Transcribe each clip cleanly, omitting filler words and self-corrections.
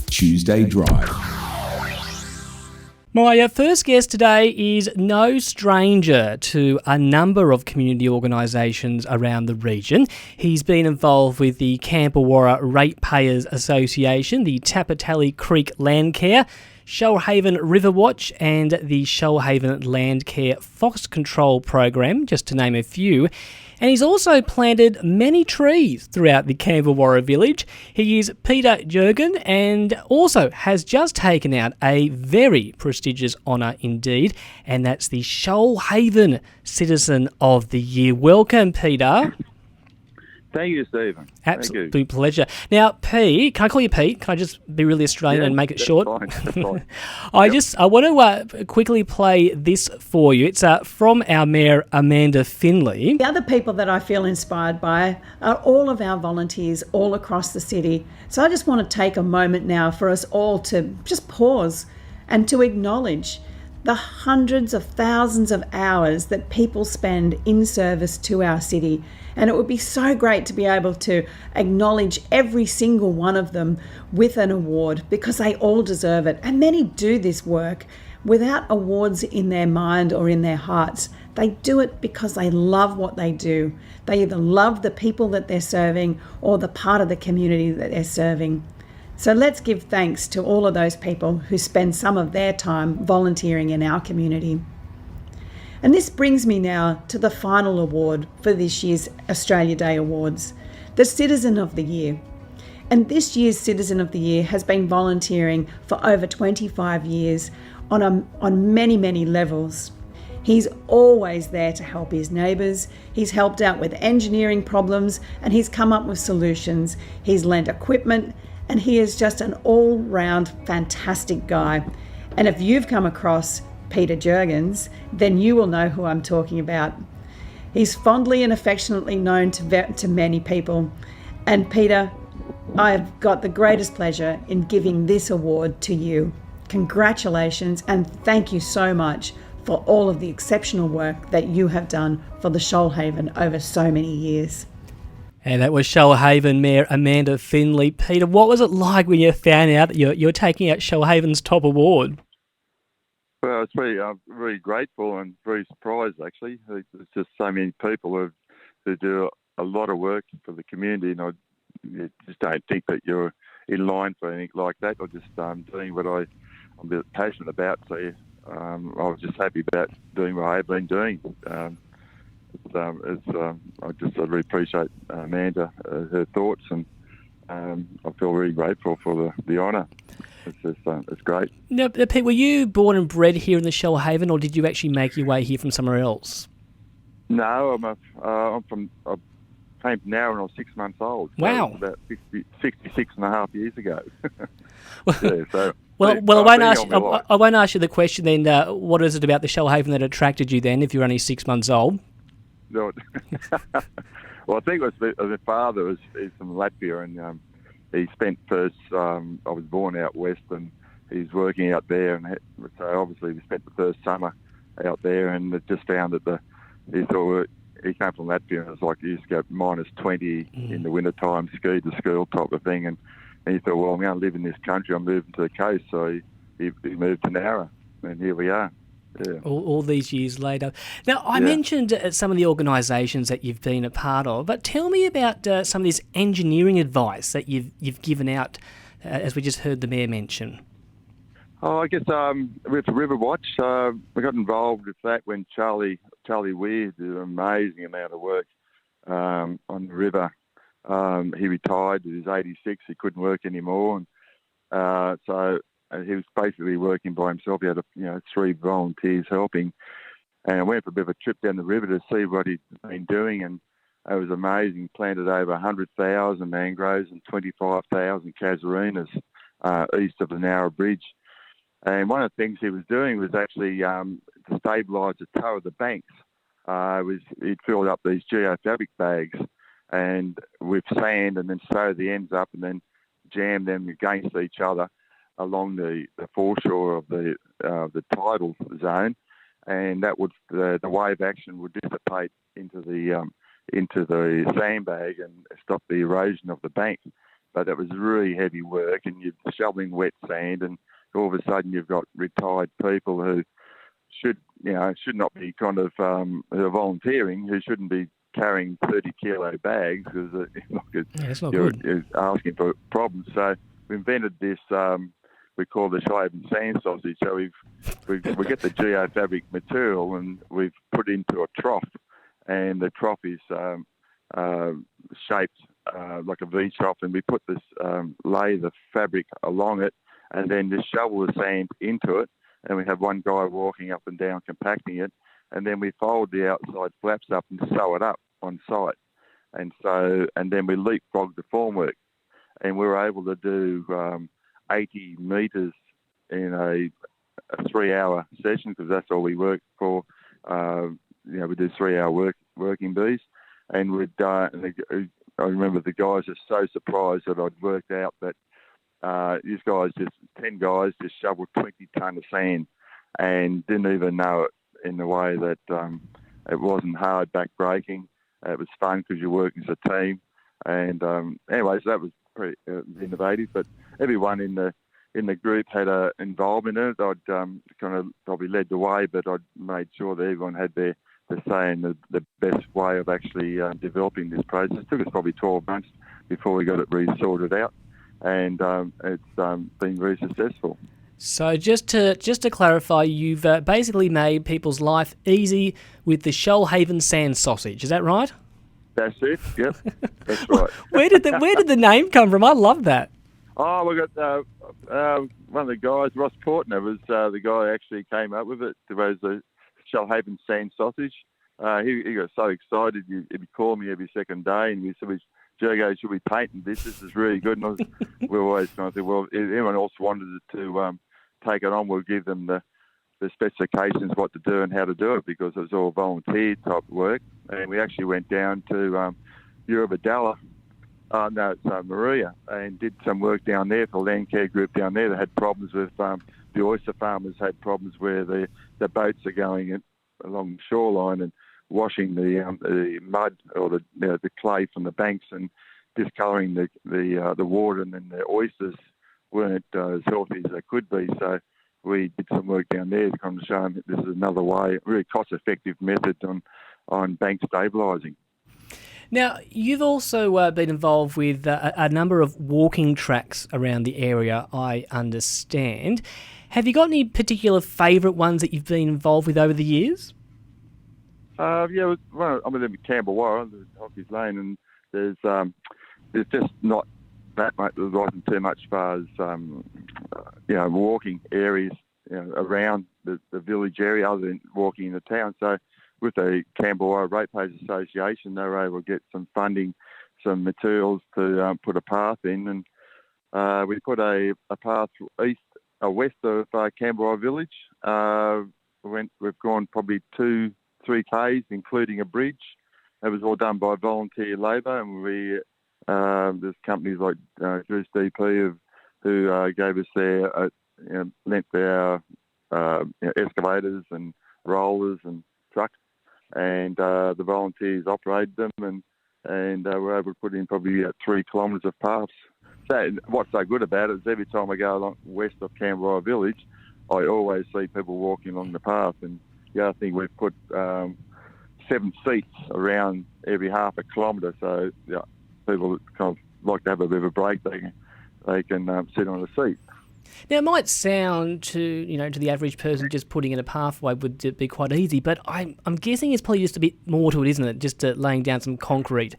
Tuesday Drive. My first guest today is no stranger to a number of community organisations around the region. He's been involved with the Camperwarra Ratepayers Association, the Tapatally Creek Land Care, Shoalhaven River Watch and the Shoalhaven Land Care Fox Control Program, just to name a few. And he's also planted many trees throughout the Camperwarra village. He is Peter Jirgen and also has just taken out a very prestigious honour indeed, and that's the Shoalhaven Citizen of the Year. Welcome, Peter. Thank you, Stephen. Absolute pleasure. Now, Pete, can I call you Pete? Can I just be really Australian and make it short? That's fine. I want to quickly play this for you. It's from our Mayor, Amanda Finley. The other people that I feel inspired by are all of our volunteers all across the city. So I just want to take a moment now for us all to just pause and to acknowledge the hundreds of thousands of hours that people spend in service to our city. And it would be so great to be able to acknowledge every single one of them with an award, because they all deserve it. And many do this work without awards in their mind or in their hearts. They do it because they love what they do. They either love the people that they're serving or the part of the community that they're serving. So let's give thanks to all of those people who spend some of their time volunteering in our community. And this brings me now to the final award for this year's Australia Day Awards, the Citizen of the Year. And this year's Citizen of the Year has been volunteering for over 25 years on many, many levels. He's always there to help his neighbours. He's helped out with engineering problems and he's come up with solutions. He's lent equipment and he is just an all-round fantastic guy. And if you've come across Peter Jirgens, then you will know who I'm talking about. He's fondly and affectionately known to many people. And Peter, I've got the greatest pleasure in giving this award to you. Congratulations and thank you so much for all of the exceptional work that you have done for the Shoalhaven over so many years. And that was Shoalhaven Mayor Amanda Finley. Peter, what was it like when you found out that you're taking out Shoalhaven's top award? Well, it's very grateful and very surprised, actually. There's just so many people who do a lot of work for the community, and you just don't think that you're in line for anything like that, or just doing what I'm a bit passionate about. So I was just happy about doing what I've been doing. I really appreciate Amanda, her thoughts, and I feel really grateful for the honour. It's great. Now, Pete, were you born and bred here in the Shoalhaven, or did you actually make your way here from somewhere else? No, I came to now when I was 6 months old. So wow. About 66 and a half years ago. Well, I won't ask you the question then, what is it about the Shoalhaven that attracted you then, if you're only 6 months old? No. Well, I think it was my father is from Latvia, and he spent first. I was born out west, and he's working out there, and so obviously we spent the first summer out there, and just found that he came from Latvia, and it was like he used to go minus 20 in the winter time, ski to school type of thing, and he thought, well, I'm going to live in this country. I'm moving to the coast, so he moved to Nowra, and here we are. Yeah. All these years later. Now, I mentioned some of the organisations that you've been a part of, but tell me about some of this engineering advice that you've given out, as we just heard the Mayor mention. Oh, I guess with the River Watch, we got involved with that when Charlie Weir did an amazing amount of work on the river. He retired. He was 86. He couldn't work anymore, and so he was basically working by himself. He had 3 volunteers helping, and I went for a bit of a trip down the river to see what he'd been doing, and it was amazing. Planted over 100,000 mangroves and 25,000 casuarinas east of the Nowra Bridge. And one of the things he was doing was actually to stabilise the toe of the banks. He'd filled up these geofabric bags and with sand, and then sew the ends up, and then jam them against each other along the foreshore of the tidal zone, and that would the wave action would dissipate into the sandbag and stop the erosion of the bank. but it was really heavy work, and you're shoveling wet sand, and all of a sudden you've got retired people who should not be kind of who are volunteering, who shouldn't be carrying 30-kilo bags because it's not good. You're asking for problems. So we invented this. We call the Shoalhaven Sand Sausage. So we get the geofabric material and we've put it into a trough, and the trough is shaped like a V trough, and we put this lay the fabric along it, and then just shovel the sand into it, and we have one guy walking up and down compacting it, and then we fold the outside flaps up and sew it up on site, and then we leapfrog the formwork, and we were able to do 80 metres in a 3-hour session, because that's all we work for. We do 3-hour working bees, and I remember the guys are so surprised that I'd worked out that these guys, 10 guys, just shoveled 20 tonne of sand and didn't even know it, in the way that it wasn't hard back-breaking. It was fun because you're working as a team. And anyway, so that was pretty innovative. But everyone in the group had an involvement in it. I'd kind of probably led the way, but I'd made sure that everyone had their say in the best way of actually developing this process. It took us probably 12 months before we got it really sorted out, and it's been very successful. So just to clarify, you've basically made people's life easy with the Shoalhaven Sand Sausage. Is that right? That's it. Yep, that's right. Where did the name come from? I love that. Oh, we got one of the guys, Ross Portner, was the guy who actually came up with it. It was the Shoalhaven Sand Sausage. He got so excited, he'd call me every second day, and we said, Jirgen, should we patent this? This is really good. And we were always kind of think, well, if anyone else wanted to take it on, we'll give them the specifications, what to do and how to do it, because it was all volunteer type work. And we actually went down to Maria, and did some work down there for the land care group down there. They had problems with the oyster farmers had problems where the boats are going along the shoreline and washing the mud or the clay from the banks and discolouring the water, and then the oysters weren't as healthy as they could be. So we did some work down there to kind of show them that this is another way, really cost-effective method on bank stabilising. Now, you've also been involved with a number of walking tracks around the area, I understand. Have you got any particular favourite ones that you've been involved with over the years? Yeah, well, I'm in Camberwara, the Hockey's Lane, and there's just not that much. There wasn't too much as far as walking areas around the village area, other than walking in the town. So with the Camberwara Ratepayers Association, they were able to get some funding, some materials to put a path in, and we put a path west of Camberwara Village. We've gone probably 2-3 k's, including a bridge. It was all done by volunteer labour, and there's companies like Goose DP who gave us lent their excavators and rollers and trucks, and the volunteers operated them, and were able to put in probably 3 kilometres of paths. So what's so good about it is every time I go along west of Camberwara Village, I always see people walking along the path. And the other thing, we've put 7 seats around every half a kilometre, so people kind of like to have a bit of a break, they can sit on a seat. Now, it might sound to the average person just putting in a pathway would be quite easy, but I'm guessing it's probably just a bit more to it, isn't it? Just laying down some concrete.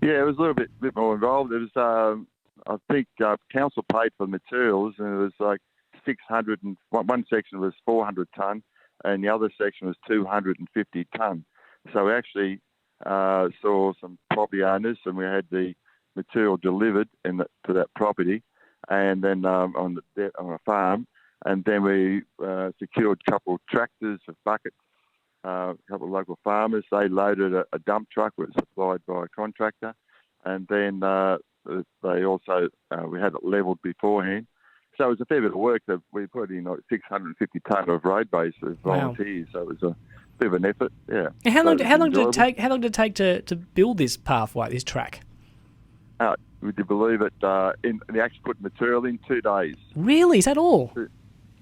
Yeah, it was a little bit more involved. It was, I think, council paid for the materials, and it was like 600, and one section was 400 tonne, and the other section was 250 tonne. So we actually saw some property owners, and we had the material delivered to that property, and then on a farm, and then we secured a couple of tractors, of buckets, a couple of local farmers. They loaded a dump truck, which was supplied by a contractor, and then they also we had it levelled beforehand. So it was a fair bit of work that we put in, like 650 tonne of road base with volunteers. Wow. So it was a bit of an effort. Yeah. And how long did it take? How long did it take to build this pathway, this track? would you believe it? They actually put material in 2 days. Really? Is that all?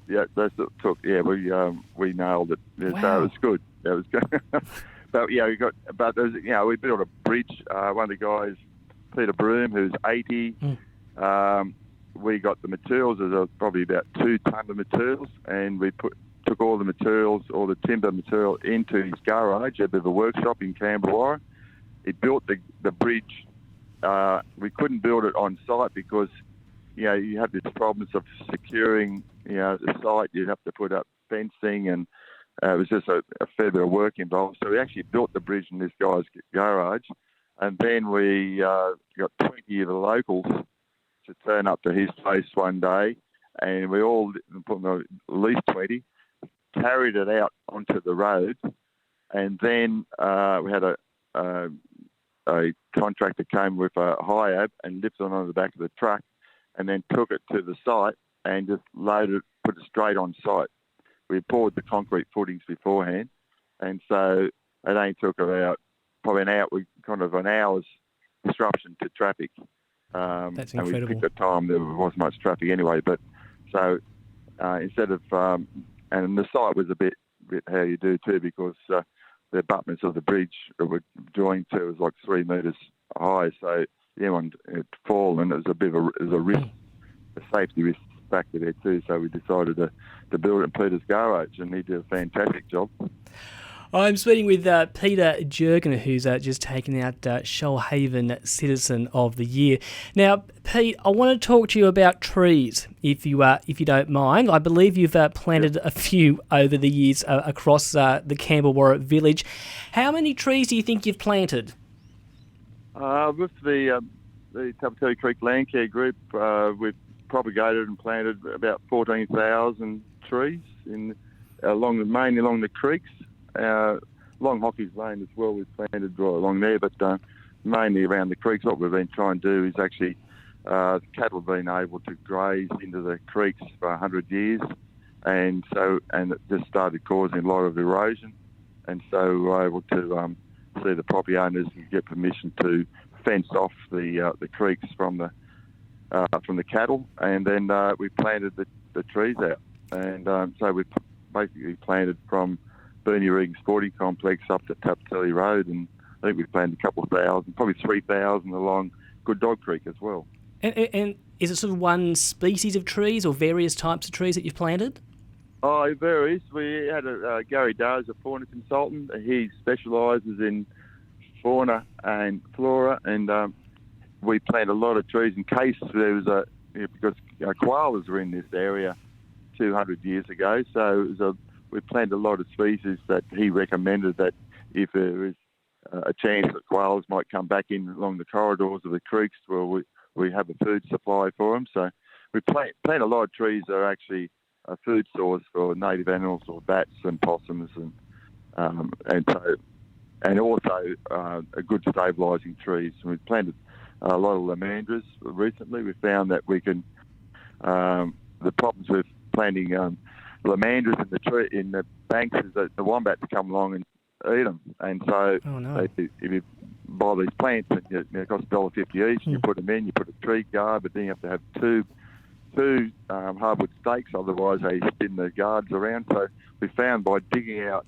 Yeah, that's it took. Yeah, we nailed it. Yeah, Wow. so it was good. It was good. But yeah, we built a bridge. One of the guys, Peter Broom, who's 80. We got the materials. There's probably about 2 tons of materials, and we took all the materials, all the timber material, into his garage, a bit of a workshop in Canberra. He built the bridge. We couldn't build it on site because, you have this problems of securing, the site. You'd have to put up fencing, and it was just a fair bit of work involved. So we actually built the bridge in this guy's garage, and then we got 20 of the locals to turn up to his place one day, and we all, at least 20, carried it out onto the road, and then we had a contractor came with a high ab and lifted it on the back of the truck, and then took it to the site and just put it straight on site. We poured the concrete footings beforehand, and so it only took about probably an hour's disruption to traffic. That's and incredible. we picked a time there wasn't much traffic anyway. But so instead of and the site was a bit how you do too, because the abutments of the bridge that were joined to was like 3 metres high, so anyone had fallen. It was a risk, a safety risk factor there too. So we decided to build it in Peter's garage, and he did a fantastic job. I'm speaking with Peter Jirgen, who's just taken out Shoalhaven Citizen of the Year. Now, Pete, I want to talk to you about trees, if you don't mind. I believe you've planted a few over the years across the Canberra village. How many trees do you think you've planted? With the Tapateri Creek Land Care Group, we've propagated and planted about 14,000 trees mainly along the creeks. Along Hockey's Lane as well, we've planted right along there, but mainly around the creeks. What we've been trying to do is actually, cattle have been able to graze into the creeks for 100 years, and it just started causing a lot of erosion, and so we were able to see the property owners get permission to fence off the creeks from the cattle, and then we planted the trees out, and so we basically planted from Jirgen Sporting Complex up to Tapateri Road, and I think we've planted a couple of thousand, probably 3,000 along Good Dog Creek as well. And is it sort of one species of trees or various types of trees that you've planted? Oh, it varies. We had Gary Darr's a fauna consultant. He specialises in fauna and flora, and we plant a lot of trees in case there was because koalas were in this area 200 years ago, so we planted a lot of species that he recommended that if there is a chance that koalas might come back in along the corridors of the creeks, well, we have a food supply for them. So we plant a lot of trees that are actually a food source for native animals or bats and possums, and also a good stabilising trees. And we've planted a lot of lamandras recently. We found that we can the problems with planting lamandras in the banks is that the wombats come along and eat them, and so if you buy these plants, it costs $1.50 each, and you put them in, you put a tree guard, but then you have to have two hardwood stakes, otherwise they spin the guards around. So we found by digging out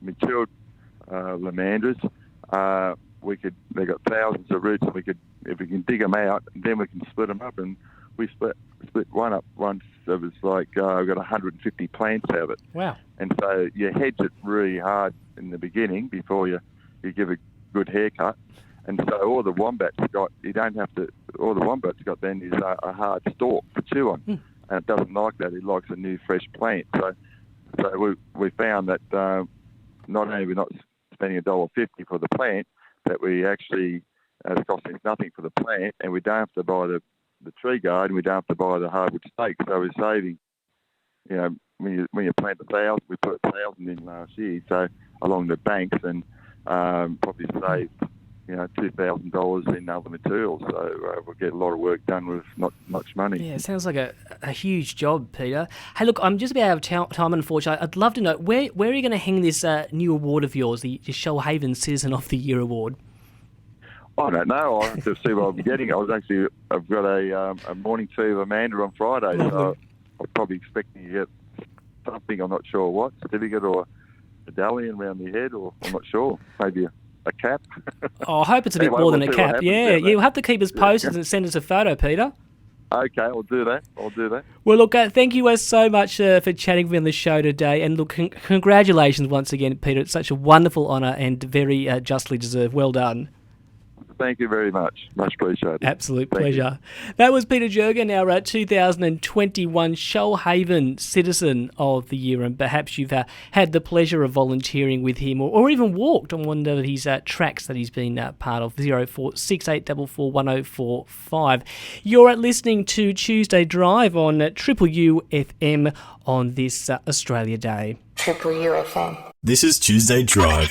matured lamandras, they got thousands of roots, and if we can dig them out, then we can split them up, and we split one up once. It was like we got 150 plants out of it. Wow! And so you hedge it really hard in the beginning before you give a good haircut. And so all the wombats got then is a hard stalk to chew on, and it doesn't like that. It likes a new fresh plant. So we found that not only are we not spending $1.50 for the plant, that we actually it's costing us nothing for the plant, and we don't have to buy the tree guard, and we don't have to buy the hardwood stakes. So we're saving, when you plant 1,000, we put 1,000 in last year, so along the banks, and probably saved, $2,000 in other materials. So we'll get a lot of work done with not much money. Yeah, it sounds like a huge job, Peter. Hey, look, I'm just about out of time, unfortunately. I'd love to know, where are you going to hang this new award of yours, the Shoalhaven Citizen of the Year award? I don't know. I'll have to see what I'm getting. I've got a morning tea with Amanda on Friday, so I'm probably expecting to get something. I'm not sure what, certificate or medallion around the head, or I'm not sure. Maybe a cap. Oh, I hope it's a bit Anyway, more than we'll a see what cap. happens Yeah, down there. you'll have to keep us posted and send us a photo, Peter. Okay, I'll do that. Well, look, thank you so much for chatting with me on the show today. And look, congratulations once again, Peter. It's such a wonderful honour and very justly deserved. Well done. Thank you very much. Much appreciated. Absolute Thank pleasure. That was Peter Jirgen, our 2021 Shoalhaven Citizen of the Year, and perhaps you've had the pleasure of volunteering with him or even walked on one of his tracks that he's been part of, 0468441045. You're listening to Tuesday Drive on Triple U FM on this Australia Day. Triple U FM. This is Tuesday Drive.